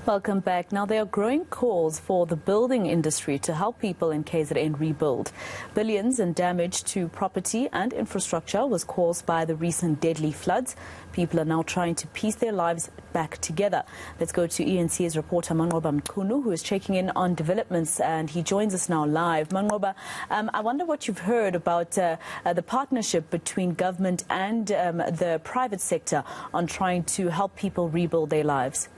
Welcome back. Now, there are growing calls for the building industry to help people in KZN rebuild. Billions in damage to property and infrastructure was caused by the recent deadly floods. People are now trying to piece their lives back together. Let's go to eNCA's reporter Manqoba Mchunu, who is checking in on developments, and he joins us now live. Manqoba, I wonder what you've heard about the partnership between government and the private sector on trying to help people rebuild their lives.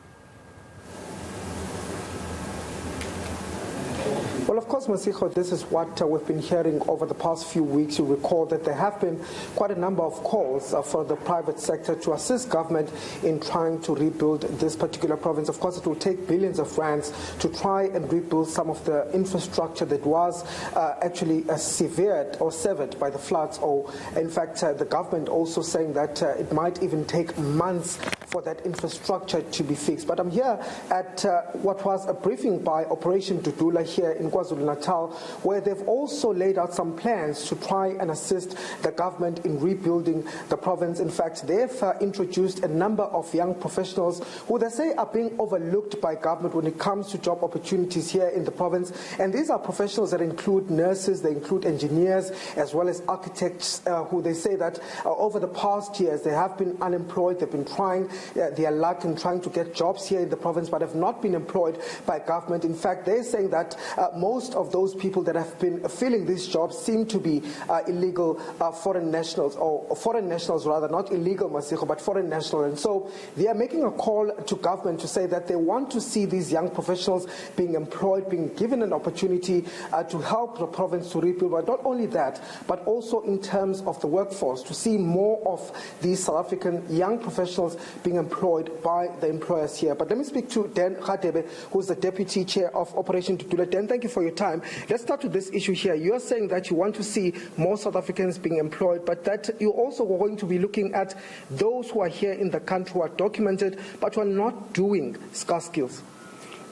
Well, of course, Masiho, this is what we've been hearing over the past few weeks. You recall that there have been quite a number of calls for the private sector to assist government in trying to rebuild this particular province. Of course, it will take billions of rands to try and rebuild some of the infrastructure that was actually severed by the floods. Or, in fact, the government also saying that it might even take months for that infrastructure to be fixed. But I'm here at what was a briefing by Operation Dudula here in KwaZulu-Natal, where they've also laid out some plans to try and assist the government in rebuilding the province. In fact, they've introduced a number of young professionals who they say are being overlooked by government when it comes to job opportunities here in the province. And these are professionals that include nurses, they include engineers, as well as architects, who they say that over the past years they have been unemployed. They've been trying their luck in trying to get jobs here in the province, but have not been employed by government. In fact, they're saying that most of those people that have been filling these jobs seem to be illegal foreign nationals, or foreign nationals rather, not illegal, Masiho, but foreign national. And so they are making a call to government to say that they want to see these young professionals being employed, being given an opportunity to help the province to rebuild. But not only that, but also in terms of the workforce, to see more of these South African young professionals being employed by the employers here. But let me speak to Dan Khadebe, who's the Deputy Chair of Operation Dudula. Dan, thank you for your time. Let's start with this issue here. You're saying that you want to see more South Africans being employed, but that you're also going to be looking at those who are here in the country who are documented, but who are not doing scarce skills.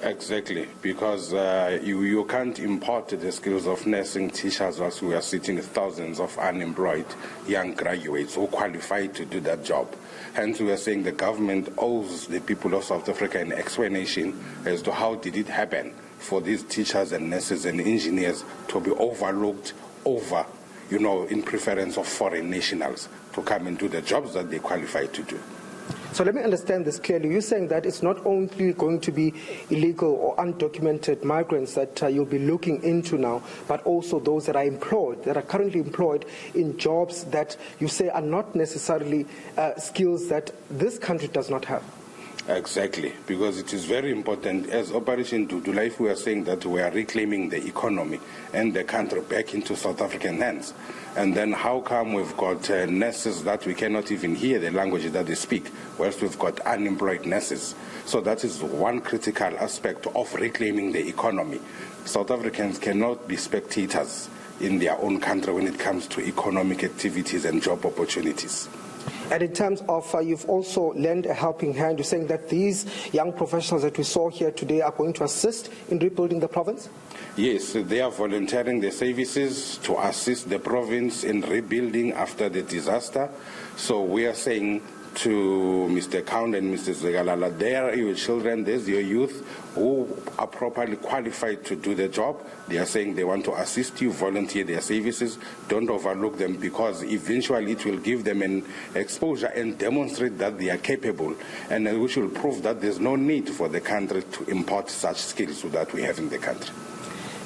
Exactly, because you can't import the skills of nursing teachers as we are sitting with thousands of unemployed young graduates who qualify to do that job. Hence, we are saying the government owes the people of South Africa an explanation as to how did it happen for these teachers and nurses and engineers to be overlooked in preference of foreign nationals to come and do the jobs that they qualify to do. So let me understand this clearly. You're saying that it's not only going to be illegal or undocumented migrants that you'll be looking into now, but also those that are employed, that are currently employed in jobs that you say are not necessarily skills that this country does not have. Exactly, because it is very important. As Operation Dudula, if we are saying that we are reclaiming the economy and the country back into South African hands, and then how come we've got nurses that we cannot even hear the language that they speak, whilst we've got unemployed nurses? So that is one critical aspect of reclaiming the economy. South Africans cannot be spectators in their own country when it comes to economic activities and job opportunities. And in terms of, you've also lent a helping hand. You're saying that these young professionals that we saw here today are going to assist in rebuilding the province? Yes, they are volunteering their services to assist the province in rebuilding after the disaster. So we are saying to Mr. Count and Mr. Zegalala, there are your children, there's your youth who are properly qualified to do the job. They are saying they want to assist you, volunteer their services. Don't overlook them, because eventually it will give them an exposure and demonstrate that they are capable, and which will prove that there's no need for the country to import such skills that we have in the country.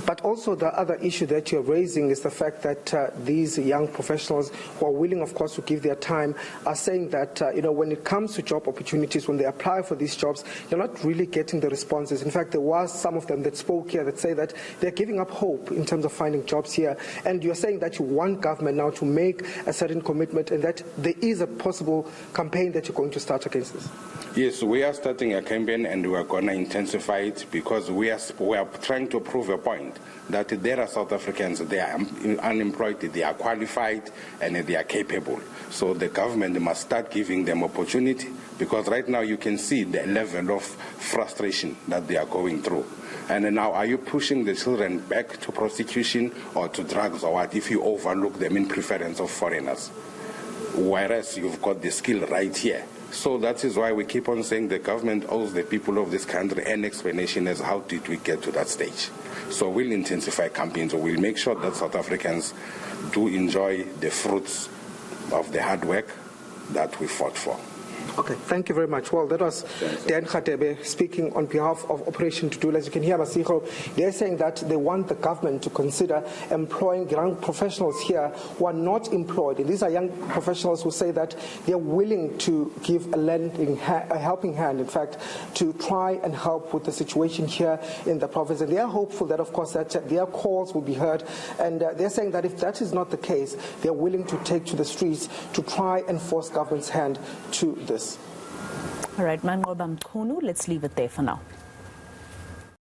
But also the other issue that you're raising is the fact that these young professionals who are willing, of course, to give their time are saying that, when it comes to job opportunities, when they apply for these jobs, they're not really getting the responses. In fact, there was some of them that spoke here that say that they're giving up hope in terms of finding jobs here. And you're saying that you want government now to make a certain commitment, and that there is a possible campaign that you're going to start against this. Yes, we are starting a campaign, and we are going to intensify it, because we are trying to prove a point that there are South Africans, they are unemployed, they are qualified, and they are capable. So the government must start giving them opportunity, because right now you can see the level of frustration that they are going through. And now, are you pushing the children back to prostitution or to drugs or what if you overlook them in preference of foreigners? Whereas you've got the skill right here. So that is why we keep on saying the government owes the people of this country an explanation as how did we get to that stage. So we'll intensify campaigns, we'll make sure that South Africans do enjoy the fruits of the hard work that we fought for. Okay, thank you very much. Well, that was eNCA speaking on behalf of Operation Tudula. As you can hear, Masiho, they're saying that they want the government to consider employing young professionals here who are not employed. And these are young professionals who say that they're willing to give a helping hand, in fact, to try and help with the situation here in the province. And they are hopeful that, of course, that their calls will be heard. And they're saying that if that is not the case, they're willing to take to the streets to try and force government's hand to this. All right, Manqoba Mchunu, let's leave it there for now.